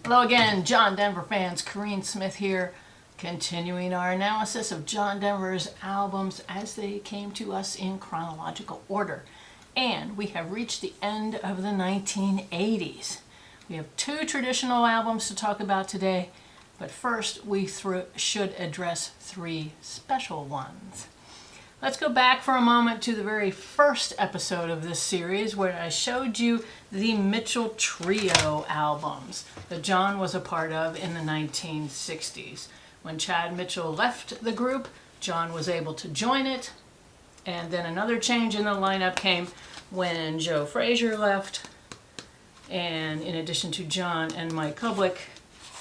Hello again, John Denver fans. Corinne Smith here, continuing our analysis of John Denver's albums as they came to us in chronological order. And we have reached the end of the 1980s. We have two traditional albums to talk about today, but first we should address three special ones. Let's go back for a moment to the very first episode of this series where I showed you the Mitchell Trio albums that John was a part of in the 1960s. When Chad Mitchell left the group, John was able to join it, and then another change in the lineup came when Joe Frazier left, and in addition to John and Mike Kublik,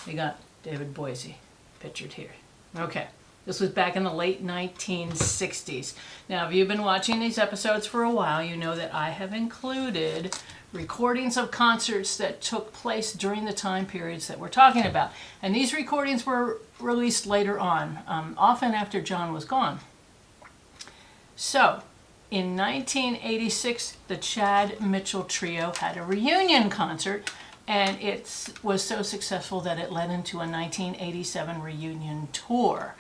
we got David Boise, pictured here. Okay. This was back in the late 1960s. Now, if you've been watching these episodes for a while, you know that I have included recordings of concerts that took place during the time periods that we're talking about. And these recordings were released later on, often after John was gone. So, in 1986, the Chad Mitchell Trio had a reunion concert, and it was so successful that it led into a 1987 reunion tour.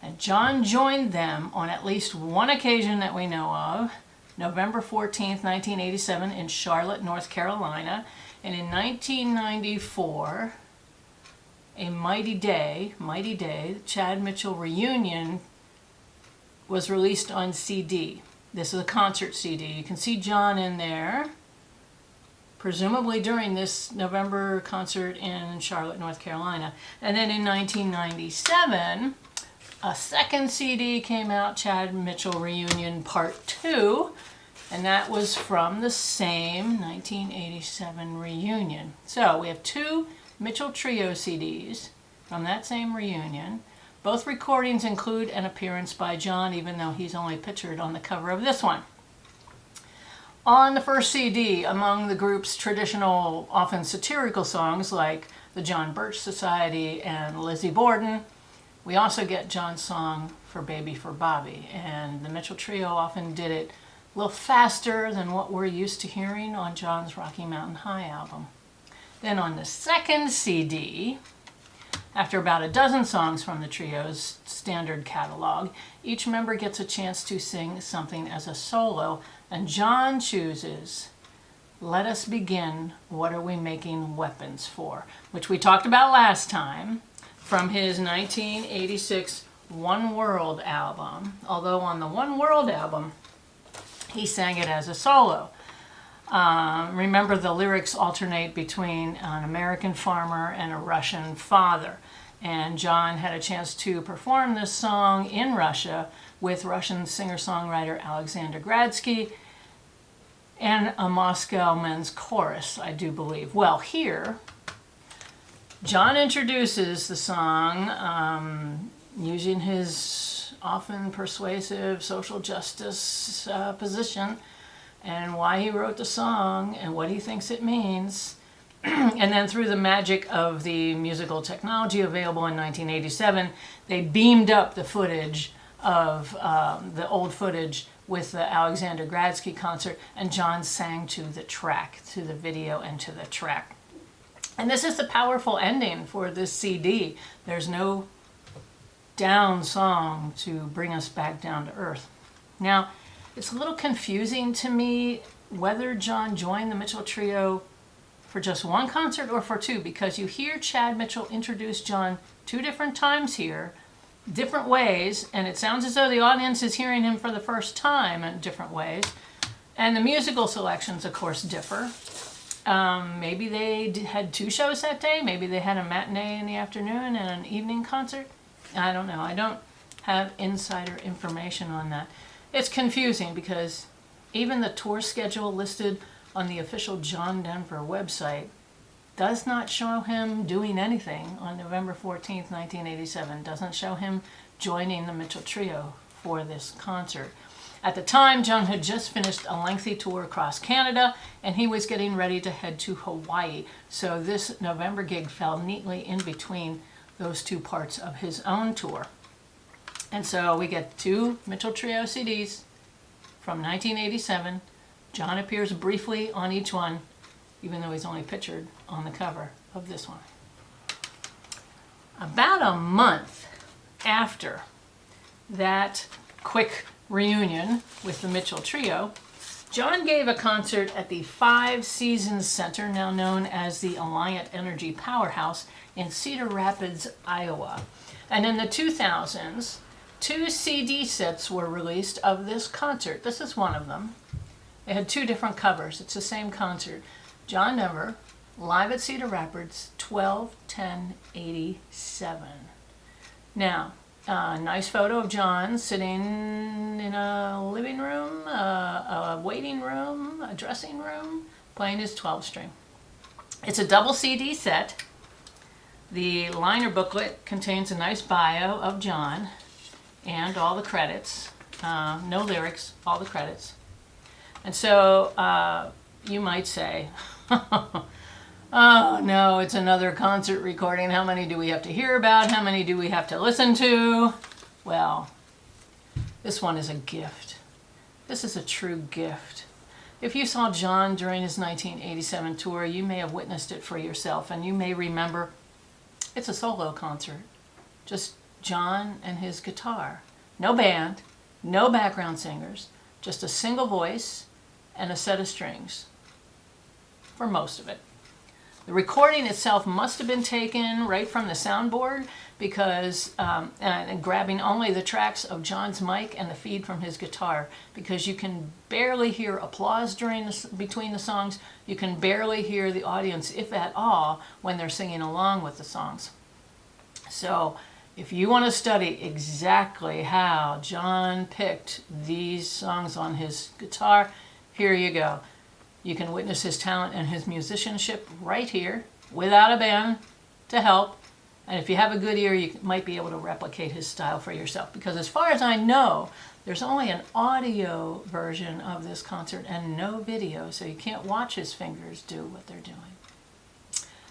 And John joined them on at least one occasion that we know of, November 14th, 1987 in Charlotte, North Carolina. And in 1994, a Mighty Day, the Chad Mitchell Reunion was released on CD. This is a concert CD. You can see John in there, presumably during this November concert in Charlotte, North Carolina. And then in 1997, a second CD came out, Chad Mitchell Reunion Part 2, and that was from the same 1987 reunion. So we have two Mitchell Trio CDs from that same reunion. Both recordings include an appearance by John, even though he's only pictured on the cover of this one. On the first CD, among the group's traditional, often satirical songs like the John Birch Society and Lizzie Borden, we also get John's song for Baby for Bobby, and the Mitchell Trio often did it a little faster than what we're used to hearing on John's Rocky Mountain High album. Then on the second CD, after about a dozen songs from the trio's standard catalog, each member gets a chance to sing something as a solo, and John chooses Let Us Begin, What Are We Making Weapons For?, which we talked about last time, from his 1986 One World album, although on the One World album, he sang it as a solo. Remember, the lyrics alternate between an American farmer and a Russian father. And John had a chance to perform this song in Russia with Russian singer-songwriter Alexander Gradsky and a Moscow men's chorus, I do believe. Well, here, John introduces the song using his often persuasive social justice position and why he wrote the song and what he thinks it means. And then through the magic of the musical technology available in 1987, they beamed up the footage of the old footage with the Alexander Gradsky concert, and John sang to the track, to the video and to the track. And this is the powerful ending for this CD. There's no down song to bring us back down to earth. Now, it's a little confusing to me whether John joined the Mitchell Trio for just one concert or for two, because you hear Chad Mitchell introduce John two different times here, different ways, and it sounds as though the audience is hearing him for the first time in different ways. And the musical selections, of course, differ. Maybe they had two shows that day. Maybe they had a matinee in the afternoon and an evening concert. I don't know. I don't have insider information on that. It's confusing because even the tour schedule listed on the official John Denver website does not show him doing anything on November 14th, 1987. Doesn't show him joining the Mitchell Trio for this concert. At the time, John had just finished a lengthy tour across Canada, and he was getting ready to head to Hawaii. So this November gig fell neatly in between those two parts of his own tour. And so we get two Mitchell Trio CDs from 1987. John appears briefly on each one, even though he's only pictured on the cover of this one. About a month after that quick reunion with the Mitchell Trio, John gave a concert at the Five Seasons Center, now known as the Alliant Energy Powerhouse, in Cedar Rapids, Iowa. And in the 2000s, 2 CD sets were released of this concert. This is one of them. It had 2 different covers. It's the same concert. John Denver, live at Cedar Rapids, 12/10/87. Now, a nice photo of John sitting in a living room, a waiting room, a dressing room, playing his 12-string. It's a double CD set. The liner booklet contains a nice bio of John and all the credits. No lyrics, all the credits. And so you might say, oh no, it's another concert recording. How many do we have to hear about? How many do we have to listen to? Well, this one is a gift. This is a true gift. If you saw John during his 1987 tour, you may have witnessed it for yourself, and you may remember it's a solo concert. Just John and his guitar. No band, no background singers, just a single voice and a set of strings for most of it. The recording itself must have been taken right from the soundboard because, and grabbing only the tracks of John's mic and the feed from his guitar, because you can barely hear applause between the songs. You can barely hear the audience, if at all, when they're singing along with the songs. So if you want to study exactly how John picked these songs on his guitar, here you go. You can witness his talent and his musicianship right here, without a band to help. And if you have a good ear, you might be able to replicate his style for yourself. Because as far as I know, there's only an audio version of this concert and no video, so you can't watch his fingers do what they're doing.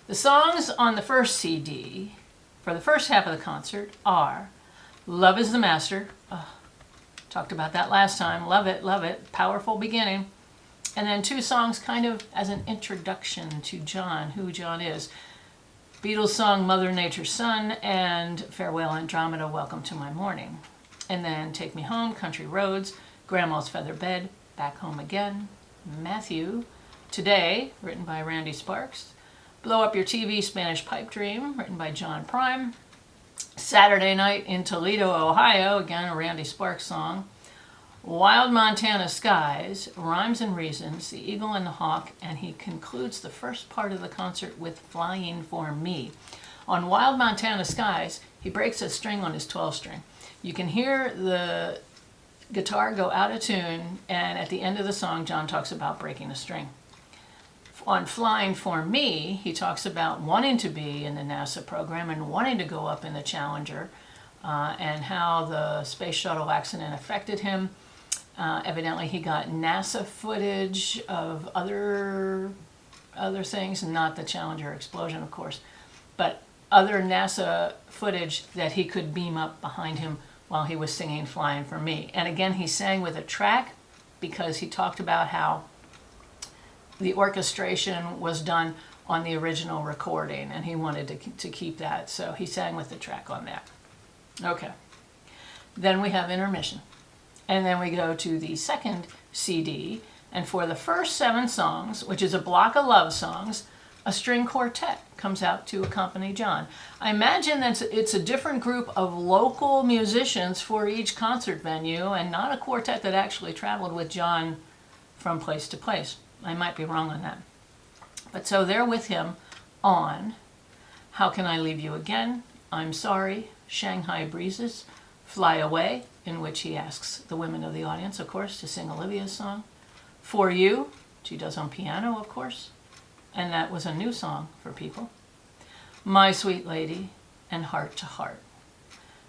The songs on the first CD for the first half of the concert are Love is the Master. Talked about that last time. Love it. Powerful beginning. And then 2 songs kind of as an introduction to John, who John is. Beatles song Mother Nature's Son and Farewell Andromeda, Welcome to My Morning. And then Take Me Home, Country Roads, Grandma's Feather Bed, Back Home Again, Matthew, Today, written by Randy Sparks, Blow Up Your TV, Spanish Pipe Dream, written by John Prime, Saturday Night in Toledo, Ohio, again a Randy Sparks song, Wild Montana Skies, Rhymes and Reasons, The Eagle and the Hawk, and he concludes the first part of the concert with Flying for Me. On Wild Montana Skies, he breaks a string on his 12-string. You can hear the guitar go out of tune, and at the end of the song, John talks about breaking a string. On Flying for Me, he talks about wanting to be in the NASA program and wanting to go up in the Challenger, and how the space shuttle accident affected him. Evidently, he got NASA footage of other things, not the Challenger explosion, of course, but other NASA footage that he could beam up behind him while he was singing Flying for Me. And again, he sang with a track because he talked about how the orchestration was done on the original recording, and he wanted to keep that, so he sang with the track on that. Okay. Then we have intermission. And then we go to the second CD, and for the first 7 songs, which is a block of love songs, a string quartet comes out to accompany John. I imagine that it's a different group of local musicians for each concert venue, and not a quartet that actually traveled with John from place to place. I might be wrong on that. But so they're with him on How Can I Leave You Again, I'm Sorry, Shanghai Breezes, Fly Away, in which he asks the women of the audience, of course, to sing Olivia's song. For You, she does on piano, of course, and that was a new song for people. My Sweet Lady, and Heart to Heart.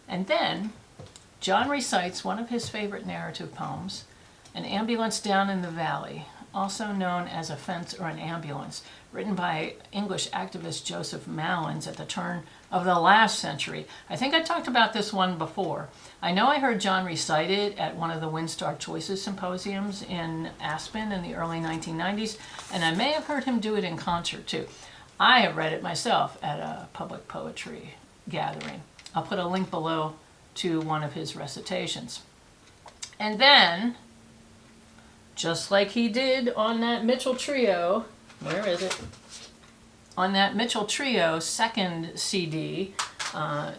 And then John recites one of his favorite narrative poems, An Ambulance Down in the Valley, also known as A Fence or an Ambulance, written by English activist Joseph Malins at the turn of the last century. I think I talked about this one before. I know I heard John recite it at one of the WinStar Choices symposiums in Aspen in the early 1990s, and I may have heard him do it in concert too. I have read it myself at a public poetry gathering. I'll put a link below to one of his recitations. And then, just like he did on that Mitchell Trio, where is it? On that Mitchell Trio second CD,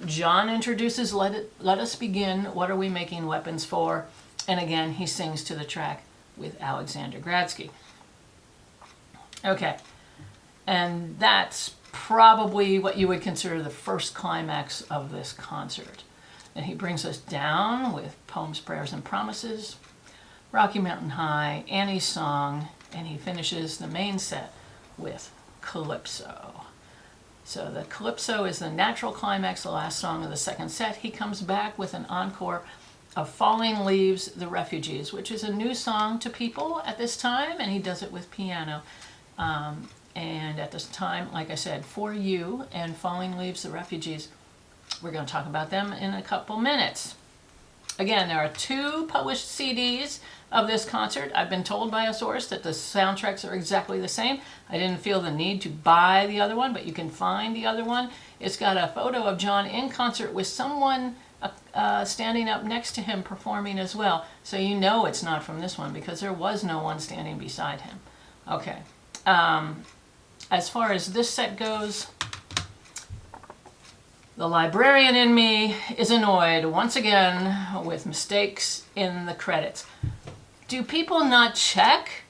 John introduces Let Us Begin, What Are We Making Weapons For? And again, he sings to the track with Alexander Gradsky. Okay, and that's probably what you would consider the first climax of this concert. And he brings us down with Poems, Prayers, and Promises, Rocky Mountain High, Annie's Song, and he finishes the main set with Calypso. So the Calypso is the natural climax, the last song of the second set. He comes back with an encore of Falling Leaves, The Refugees, which is a new song to people at this time, and he does it with piano. And at this time, like I said, For You and Falling Leaves, The Refugees, we're going to talk about them in a couple minutes. Again, there are 2 published CDs of this concert. I've been told by a source that the soundtracks are exactly the same. I didn't feel the need to buy the other one, but you can find the other one. It's got a photo of John in concert with someone standing up next to him performing as well. So you know it's not from this one because there was no one standing beside him. Okay. As far as this set goes, the librarian in me is annoyed once again with mistakes in the credits. Do people not check?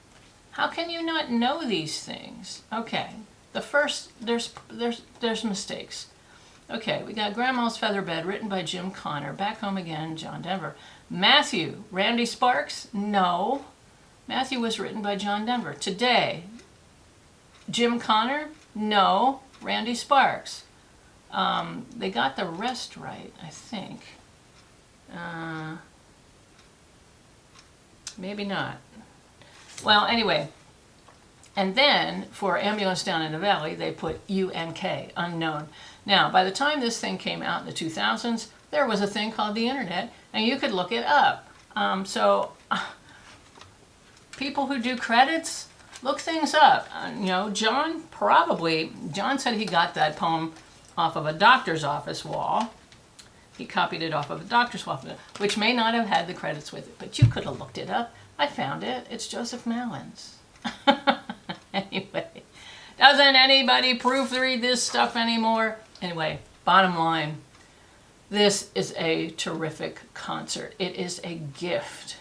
How can you not know these things? Okay, the first, there's mistakes. Okay, we got Grandma's Featherbed, written by Jim Connor. Back Home Again, John Denver. Matthew, Randy Sparks? No. Matthew was written by John Denver. Today, Jim Connor? No. Randy Sparks. They got the rest right, I think. Maybe not. Well, anyway. And then, for Ambulance Down in the Valley, they put UNK, unknown. Now, by the time this thing came out in the 2000s, there was a thing called the internet, and you could look it up. People who do credits, look things up. John said he got that poem off of a doctor's office wall. He copied it off of a doctor's office, which may not have had the credits with it, but you could have looked it up. I found it. It's Joseph Malins. Anyway, doesn't anybody proofread this stuff anymore? Anyway, bottom line, this is a terrific concert. It is a gift.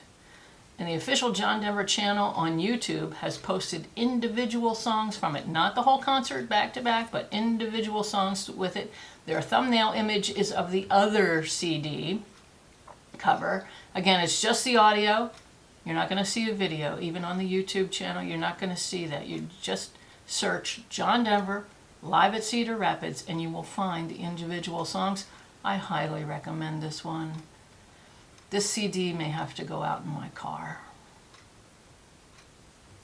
And the official John Denver channel on YouTube has posted individual songs from it. Not the whole concert back to back, but individual songs with it. Their thumbnail image is of the other CD cover. Again, it's just the audio. You're not going to see a video. Even on the YouTube channel, you're not going to see that. You just search John Denver live at Cedar Rapids and you will find the individual songs. I highly recommend this one. This CD may have to go out in my car.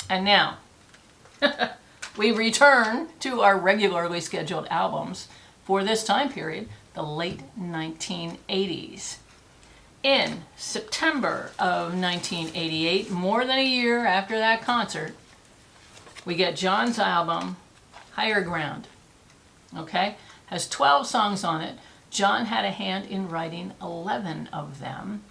And now, we return to our regularly scheduled albums for this time period, the late 1980s. In September of 1988, more than a year after that concert, we get John's album, Higher Ground. Okay? Has 12 songs on it. John had a hand in writing 11 of them.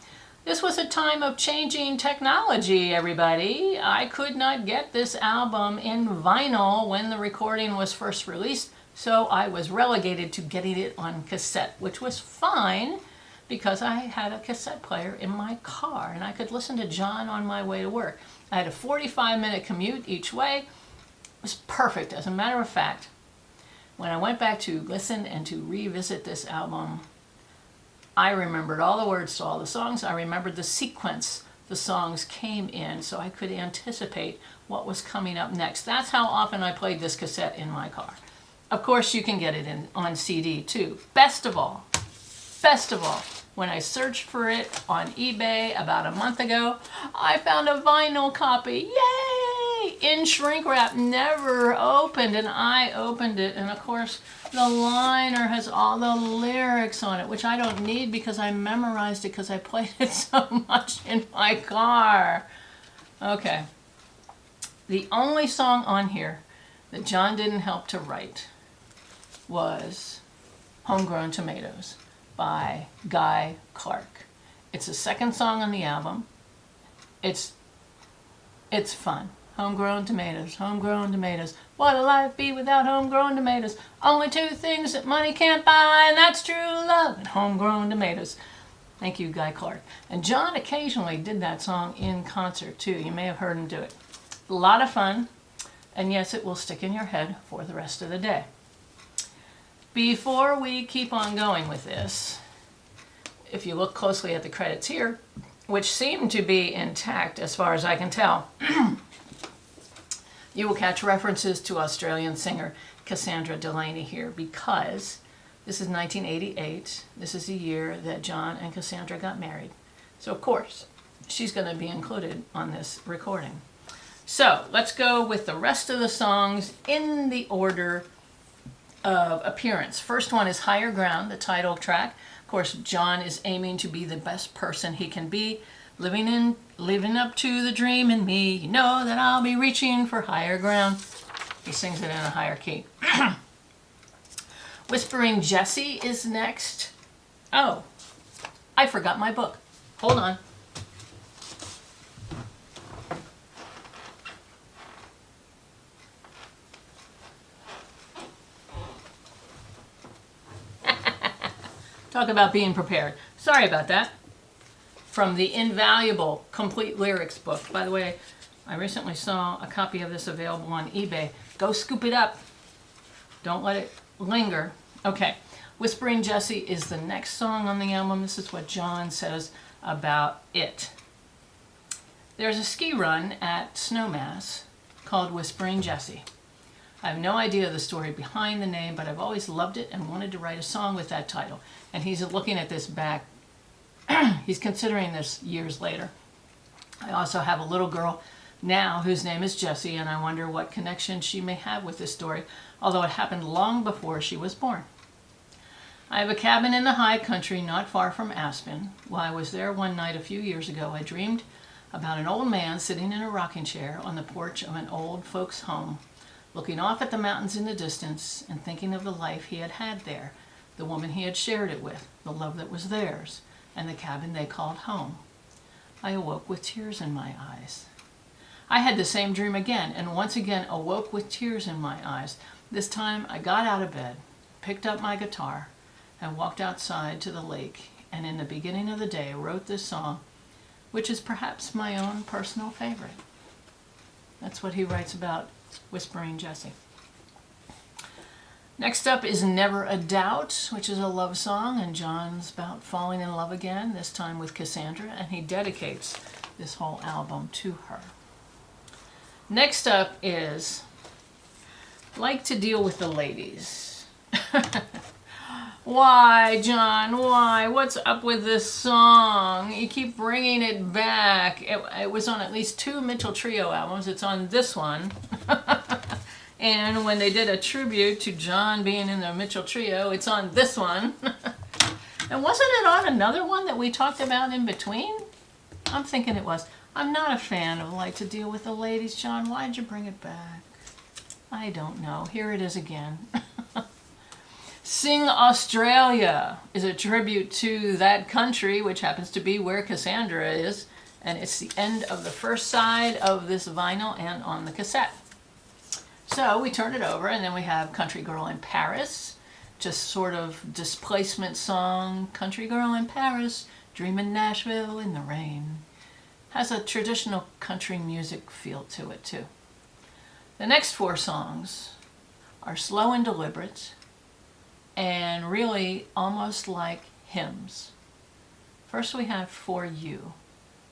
This was a time of changing technology, everybody. I could not get this album in vinyl when the recording was first released, so I was relegated to getting it on cassette, which was fine because I had a cassette player in my car and I could listen to John on my way to work. I had a 45-minute commute each way. It was perfect. As a matter of fact, when I went back to listen and to revisit this album, I remembered all the words to all the songs. I remembered the sequence the songs came in so I could anticipate what was coming up next. That's how often I played this cassette in my car. Of course, you can get it on CD too. Best of all, when I searched for it on eBay about a month ago, I found a vinyl copy. Yay! In shrink wrap, never opened, and I opened it. And of course, the liner has all the lyrics on it, which I don't need because I memorized it because I played it so much in my car. Okay. The only song on here that John didn't help to write was Homegrown Tomatoes by Guy Clark. It's the second song on the album. It's fun. Homegrown tomatoes, homegrown tomatoes. What'll life be without homegrown tomatoes? Only two things that money can't buy, and that's true love and homegrown tomatoes. Thank you, Guy Clark. And John occasionally did that song in concert too. You may have heard him do it. A lot of fun, and yes, it will stick in your head for the rest of the day. Before we keep on going with this, if you look closely at the credits here, which seem to be intact as far as I can tell, you will catch references to Australian singer Cassandra Delaney here because this is 1988. This is the year that John and Cassandra got married. So of course, she's going to be included on this recording. So let's go with the rest of the songs in the order of appearance. First one is Higher Ground, the title track. Of course, John is aiming to be the best person he can be, living up to the dream in me. You know that I'll be reaching for higher ground. He sings it in a higher key. Whispering Jessie is next. Oh, I forgot my book. Hold on. Talk about being prepared. Sorry about that. From the invaluable Complete Lyrics book. By the way, I recently saw a copy of this available on eBay. Go scoop it up. Don't let it linger. Okay, Whispering Jessie is the next song on the album. This is what John says about it. There's a ski run at Snowmass called Whispering Jessie. I have no idea the story behind the name, but I've always loved it and wanted to write a song with that title. And he's looking at this back. He's considering this years later. I also have a little girl now whose name is Jessie, and I wonder what connection she may have with this story, although it happened long before she was born. I have a cabin in the high country not far from Aspen. While I was there one night a few years ago, I dreamed about an old man sitting in a rocking chair on the porch of an old folks' home, looking off at the mountains in the distance and thinking of the life he had had there, the woman he had shared it with, the love that was theirs, and the cabin they called home. I awoke with tears in my eyes. I had the same dream again, and once again awoke with tears in my eyes. This time I got out of bed, picked up my guitar, and walked outside to the lake, and in the beginning of the day wrote this song, which is perhaps my own personal favorite. That's what he writes about Whispering Jessie. Next up is Never a Doubt, which is a love song, and John's about falling in love again, this time with Cassandra, and he dedicates this whole album to her. Next up is Like to Deal with the Ladies. Why, John? Why? What's up with this song? You keep bringing it back. It was on at least 2 Mitchell Trio albums. It's on this one. And when they did a tribute to John being in the Mitchell Trio, it's on this one. And wasn't it on another one that we talked about in between? I'm thinking it was. I'm not a fan of Like to Deal with the Ladies, John. Why'd you bring it back? I don't know. Here it is again. Sing Australia is a tribute to that country, which happens to be where Cassandra is. And it's the end of the first side of this vinyl and on the cassette. So we turn it over, and then we have Country Girl in Paris, just sort of displacement song. Country Girl in Paris, dreaming Nashville in the rain. Has a traditional country music feel to it too. The next 4 songs are slow and deliberate, and really almost like hymns. First we have For You,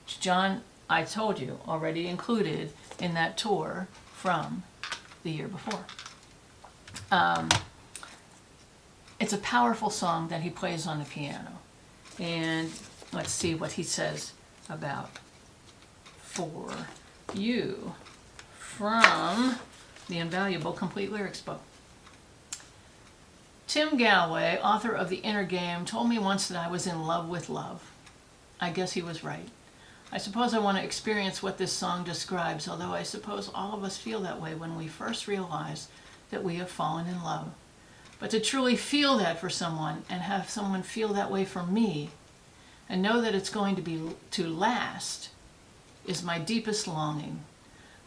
which John, I told you, already included in that tour from the year before. It's a powerful song that he plays on the piano. And let's see what he says about For You from the invaluable Complete Lyrics book. Tim Galloway, author of The Inner Game, told me once that I was in love with love. I guess he was right. I suppose I want to experience what this song describes, although I suppose all of us feel that way when we first realize that we have fallen in love. But to truly feel that for someone and have someone feel that way for me and know that it's going to last is my deepest longing.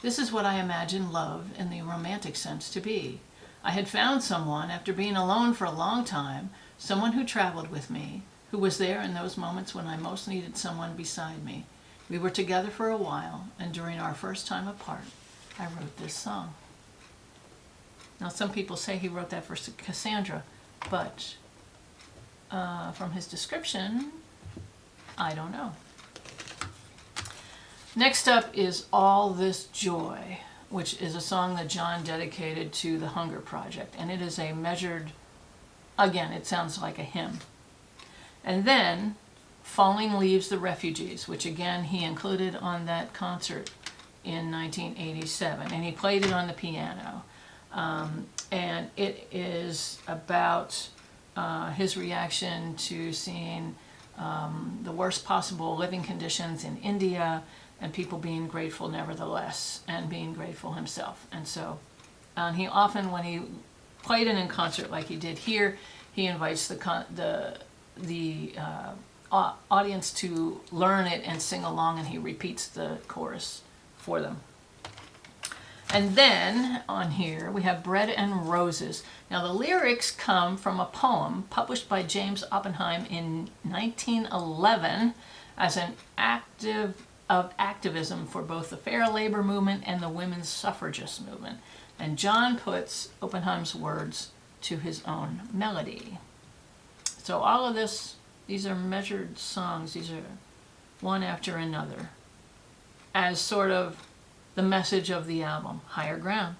This is what I imagine love in the romantic sense to be. I had found someone after being alone for a long time, someone who traveled with me, who was there in those moments when I most needed someone beside me. We were together for a while, and during our first time apart, I wrote this song. Now, some people say he wrote that for Cassandra, but from his description, I don't know. Next up is All This Joy, which is a song that John dedicated to the Hunger Project, and it is a measured, again, it sounds like a hymn. And then Falling Leaves the Refugees, which again he included on that concert in 1987, and he played it on the piano. And it is about his reaction to seeing the worst possible living conditions in India and people being grateful nevertheless and being grateful himself. And so he often, when he played it in concert like he did here, he invites the audience to learn it and sing along, and he repeats the chorus for them. And then on here we have Bread and Roses. Now the lyrics come from a poem published by James Oppenheim in 1911 as an activism for both the fair labor movement and the women's suffragist movement. And John puts Oppenheim's words to his own melody. So all of this, these are measured songs. These are one after another as sort of the message of the album, Higher Ground.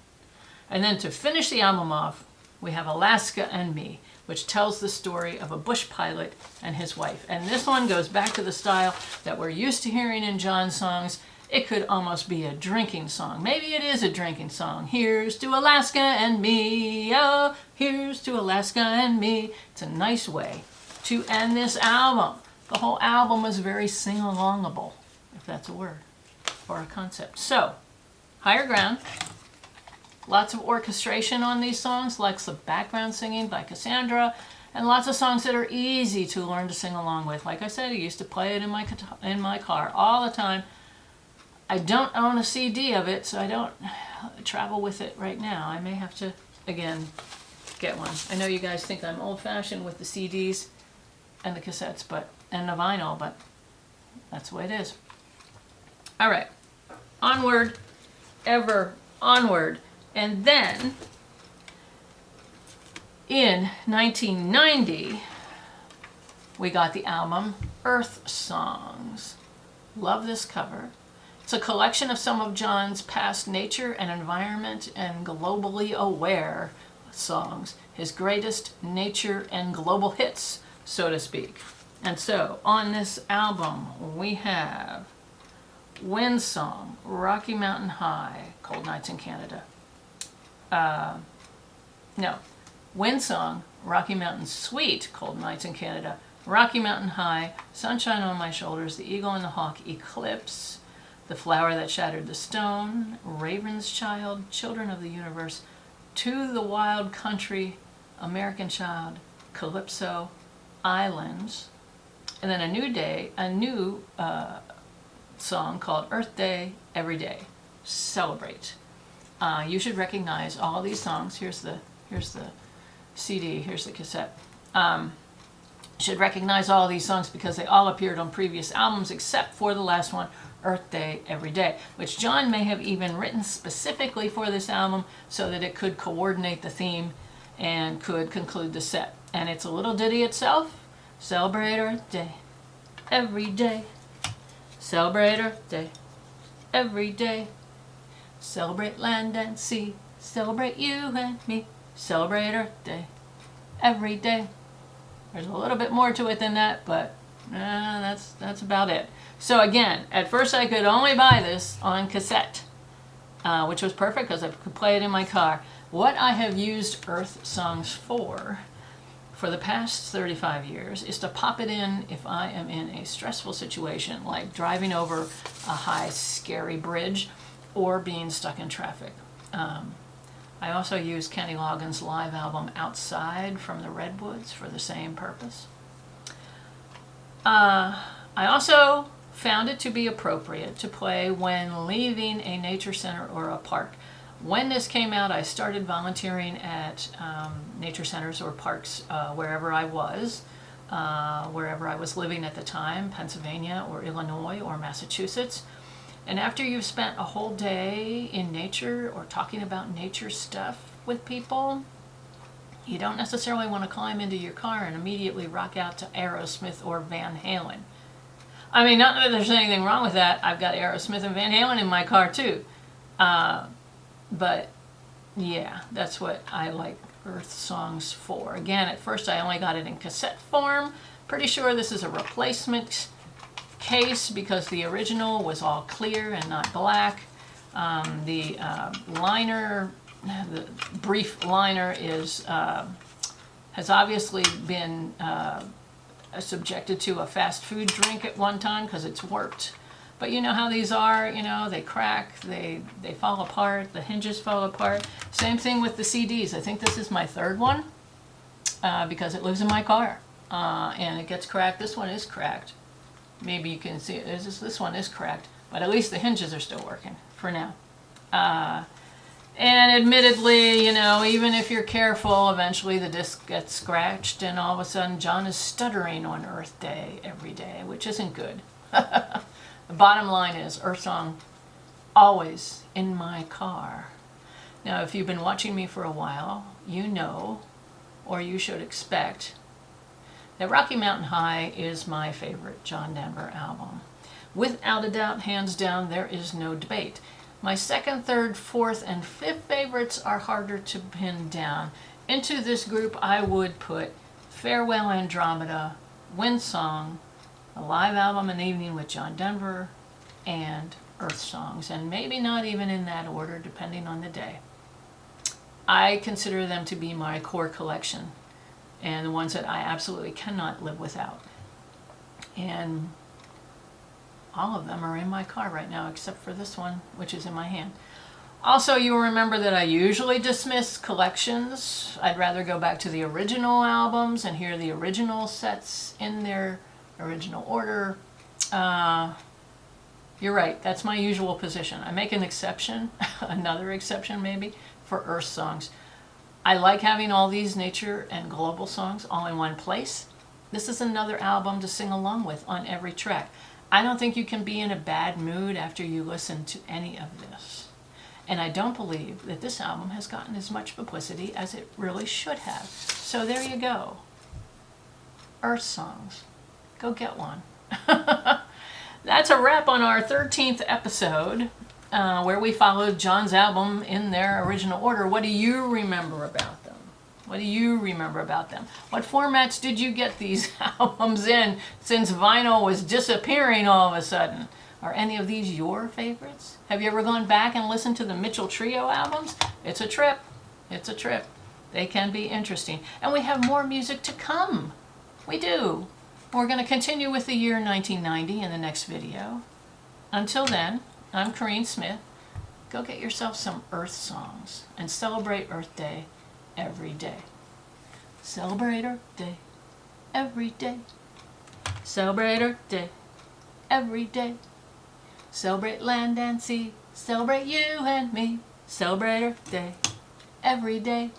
And then to finish the album off, we have Alaska and Me, which tells the story of a bush pilot and his wife. And this one goes back to the style that we're used to hearing in John's songs. It could almost be a drinking song. Maybe it is a drinking song. Here's to Alaska and me, oh, here's to Alaska and me. It's a nice way to end this album. The whole album is very sing-alongable, if that's a word or a concept. So, Higher Ground. Lots of orchestration on these songs, lots of background singing by Cassandra, and lots of songs that are easy to learn to sing along with. Like I said, I used to play it in my car all the time. I don't own a CD of it, so I don't travel with it right now. I may have to, again, get one. I know you guys think I'm old-fashioned with the CDs and the cassettes, and the vinyl, but that's the way it is. All right, onward, ever onward. And then, in 1990, we got the album Earth Songs. Love this cover. It's a collection of some of John's past nature and environment and globally aware songs, his greatest nature and global hits, so to speak. And so, on this album, we have Wind Song, Rocky Mountain High, Cold Nights in Canada. Wind Song, Rocky Mountain Sweet, Cold Nights in Canada. Rocky Mountain High, Sunshine on My Shoulders, The Eagle and the Hawk, Eclipse, The Flower That Shattered the Stone, Raven's Child, Children of the Universe, To the Wild Country, American Child, Calypso, Islands, and then a new song called Earth Day, Every Day, Celebrate. You should recognize all these songs. Here's the CD, here's the cassette. Should recognize all these songs because they all appeared on previous albums except for the last one, Earth Day, Every Day, which John may have even written specifically for this album so that it could coordinate the theme and could conclude the set. And it's a little ditty itself. Celebrate Earth Day, every day. Celebrate Earth Day, every day. Celebrate land and sea. Celebrate you and me. Celebrate Earth Day, every day. There's a little bit more to it than that, but that's about it. So again, at first I could only buy this on cassette, which was perfect because I could play it in my car. What I have used Earth Songs for the past 35 years is to pop it in if I am in a stressful situation, like driving over a high, scary bridge or being stuck in traffic. I also use Kenny Loggins' live album Outside from the Redwoods for the same purpose. I also found it to be appropriate to play when leaving a nature center or a park. When this came out, I started volunteering at nature centers or parks wherever I was living at the time, Pennsylvania or Illinois or Massachusetts. And after you've spent a whole day in nature or talking about nature stuff with people, you don't necessarily want to climb into your car and immediately rock out to Aerosmith or Van Halen. I mean, not that there's anything wrong with that. I've got Aerosmith and Van Halen in my car too. But yeah, that's what I like Earth songs for. Again, at first I only got it in cassette form. Pretty sure this is a replacement case because the original was all clear and not black. The liner, the brief liner is has obviously been subjected to a fast food drink at one time because it's warped. But you know how these are, you know, they crack, they fall apart, the hinges fall apart. Same thing with the CDs. I think this is my third one because it lives in my car and it gets cracked. This one is cracked. Maybe you can see it. This one is cracked, but at least the hinges are still working for now. And admittedly, you know, even if you're careful, eventually the disc gets scratched and all of a sudden John is stuttering on Earth Day every day, which isn't good. The bottom line is Earth Song always in my car. Now, if you've been watching me for a while, you know, or you should expect, that Rocky Mountain High is my favorite John Denver album. Without a doubt, hands down, there is no debate. My second, third, fourth, and fifth favorites are harder to pin down. Into this group, I would put Farewell Andromeda, Wind Song, a live album, An Evening with John Denver, and Earth Songs, and maybe not even in that order, depending on the day. I consider them to be my core collection, and the ones that I absolutely cannot live without. And all of them are in my car right now, except for this one, which is in my hand. Also, you will remember that I usually dismiss collections. I'd rather go back to the original albums and hear the original sets in their original order. You're right, that's my usual position. I make an exception, another exception maybe, for Earth songs. I like having all these nature and global songs all in one place. This is another album to sing along with on every track. I don't think you can be in a bad mood after you listen to any of this. And I don't believe that this album has gotten as much publicity as it really should have. So there you go. Earth songs. Go get one. That's a wrap on our 13th episode, where we followed John's album in their original order. What do you remember about them? What do you remember about them? What formats did you get these albums in since vinyl was disappearing all of a sudden? Are any of these your favorites? Have you ever gone back and listened to the Mitchell Trio albums? It's a trip. It's a trip. They can be interesting. And we have more music to come. We do. We're going to continue with the year 1990 in the next video. Until then, I'm Corinne Smith. Go get yourself some Earth songs and celebrate Earth Day every day. Celebrate Earth Day every day. Celebrate Earth Day every day. Celebrate land and sea. Celebrate you and me. Celebrate Earth Day every day.